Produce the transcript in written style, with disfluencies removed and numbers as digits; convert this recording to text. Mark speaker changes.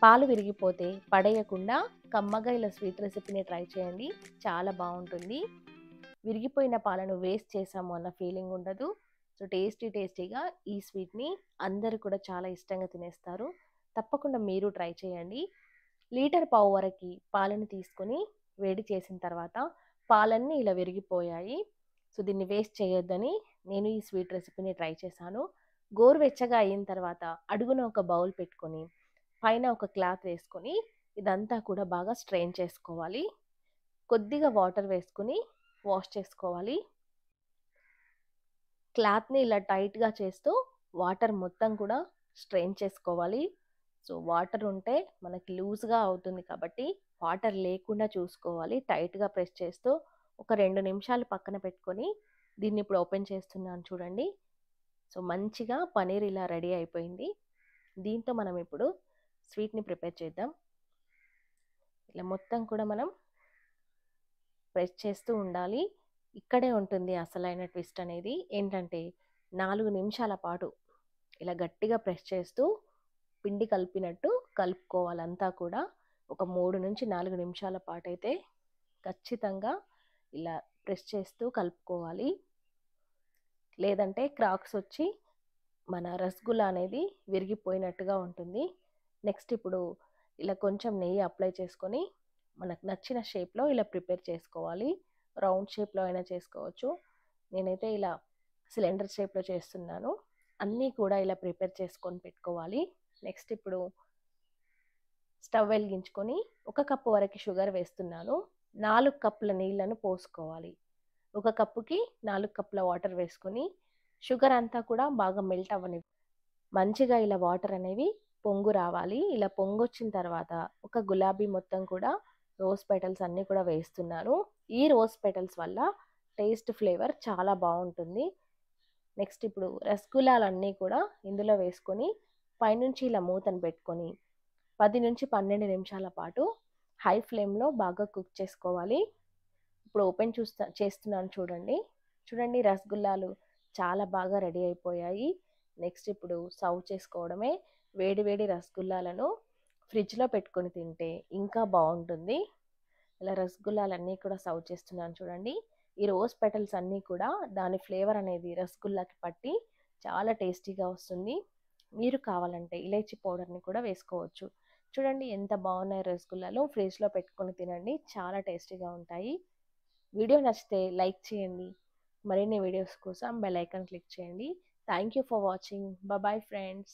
Speaker 1: పాలు విరిగిపోతే పడేయకుండా కమ్మగా ఇలా స్వీట్ రెసిపీని ట్రై చేయండి. చాలా బాగుంటుంది. విరిగిపోయిన పాలను వేస్ట్ చేసాము అన్న ఫీలింగ్ ఉండదు. సో టేస్టీగా ఈ స్వీట్ని అందరూ కూడా చాలా ఇష్టంగా తినేస్తారు. తప్పకుండా మీరు ట్రై చేయండి. లీటర్ పావు వరకు పాలను తీసుకొని వేడి చేసిన తర్వాత పాలన్నీ ఇలా విరిగిపోయాయి. సో దీన్ని వేస్ట్ చేయొద్దని నేను ఈ స్వీట్ రెసిపీని ట్రై చేశాను. గోరువెచ్చగా అయిన తర్వాత అడుగున ఒక బౌల్ పెట్టుకొని పైన ఒక క్లాత్ వేసుకొని ఇదంతా కూడా బాగా స్ట్రెయిన్ చేసుకోవాలి. కొద్దిగా వాటర్ వేసుకొని వాష్ చేసుకోవాలి. క్లాత్ని ఇలా టైట్గా చేస్తూ వాటర్ మొత్తం కూడా స్ట్రెయిన్ చేసుకోవాలి. సో వాటర్ ఉంటే మనకి లూజ్గా అవుతుంది కాబట్టి వాటర్ లేకుండా చూసుకోవాలి. టైట్గా ప్రెస్ చేస్తూ ఒక 2 నిమిషాలు పక్కన పెట్టుకొని దీన్ని ఇప్పుడు ఓపెన్ చేస్తున్నాను చూడండి. సో మంచిగా పనీర్ ఇలా రెడీ అయిపోయింది. దీంతో మనం ఇప్పుడు స్వీట్ని ప్రిపేర్ చేద్దాం. ఇలా మొత్తం కూడా మనం ప్రెస్ చేస్తూ ఉండాలి. ఇక్కడే ఉంటుంది అసలైన ట్విస్ట్ అనేది. ఏంటంటే 4 నిమిషాల పాటు ఇలా గట్టిగా ప్రెస్ చేస్తూ పిండి కలిపినట్టు కలుపుకోవాలి. అంతా కూడా ఒక 3 నుంచి 4 నిమిషాల పాటు అయితే ఖచ్చితంగా ఇలా ప్రెస్ చేస్తూ కలుపుకోవాలి. లేదంటే క్రాక్స్ వచ్చి మన రసగుల్లా అనేది విరిగిపోయినట్టుగా ఉంటుంది. నెక్స్ట్ ఇప్పుడు ఇలా కొంచెం నెయ్యి అప్లై చేసుకొని మనకు నచ్చిన షేప్లో ఇలా ప్రిపేర్ చేసుకోవాలి. రౌండ్ షేప్లో అయినా చేసుకోవచ్చు. నేనైతే ఇలా సిలిండర్ షేప్లో చేస్తున్నాను. అన్నీ కూడా ఇలా ప్రిపేర్ చేసుకొని పెట్టుకోవాలి. నెక్స్ట్ ఇప్పుడు స్టవ్ వెలిగించుకొని 1 కప్పు వరకు షుగర్ వేస్తున్నాను. 4 కప్పుల నీళ్ళను పోసుకోవాలి. 1 కప్పుకి 4 కప్పుల వాటర్ వేసుకొని షుగర్ అంతా కూడా బాగా మెల్ట్ అవ్వని మంచిగా ఇలా వాటర్ అనేవి పొంగు రావాలి. ఇలా పొంగు వచ్చిన తర్వాత ఒక గులాబీ మొత్తం కూడా రోజ్ పెటల్స్ అన్నీ కూడా వేస్తున్నాను. ఈ రోజ్ పెటల్స్ వల్ల టేస్ట్ ఫ్లేవర్ చాలా బాగుంటుంది. నెక్స్ట్ ఇప్పుడు రసగుల్లాలన్నీ కూడా ఇందులో వేసుకొని పైనుంచి ఇలా మూతను పెట్టుకొని 10 నుంచి 12 నిమిషాల పాటు హై ఫ్లేమ్లో బాగా కుక్ చేసుకోవాలి. ఇప్పుడు ఓపెన్ చేస్తున్నాను చూడండి. చూడండి రసగుల్లాలు చాలా బాగా రెడీ అయిపోయాయి. నెక్స్ట్ ఇప్పుడు సర్వ్ చేసుకోవడమే. వేడి వేడి రసగుల్లాలను ఫ్రిడ్జ్లో పెట్టుకొని తింటే ఇంకా బాగుంటుంది. ఇలా రసగుల్లాలన్నీ కూడా సర్వ్ చేస్తున్నాను చూడండి. ఈ రోజ్ పెటల్స్ అన్నీ కూడా దాని ఫ్లేవర్ అనేది రసగుల్లాకి పట్టి చాలా టేస్టీగా వస్తుంది. మీరు కావాలంటే ఇలైచీ పౌడర్ని కూడా వేసుకోవచ్చు. చూడండి ఎంత బాగున్నాయి రసగుల్లాలు. ఫ్రిడ్జ్లో పెట్టుకొని తినండి, చాలా టేస్టీగా ఉంటాయి. వీడియో నచ్చితే లైక్ చేయండి. మరిన్ని వీడియోస్ కోసం బెల్ ఐకాన్ క్లిక్ చేయండి. Thank you for watching. Bye friends.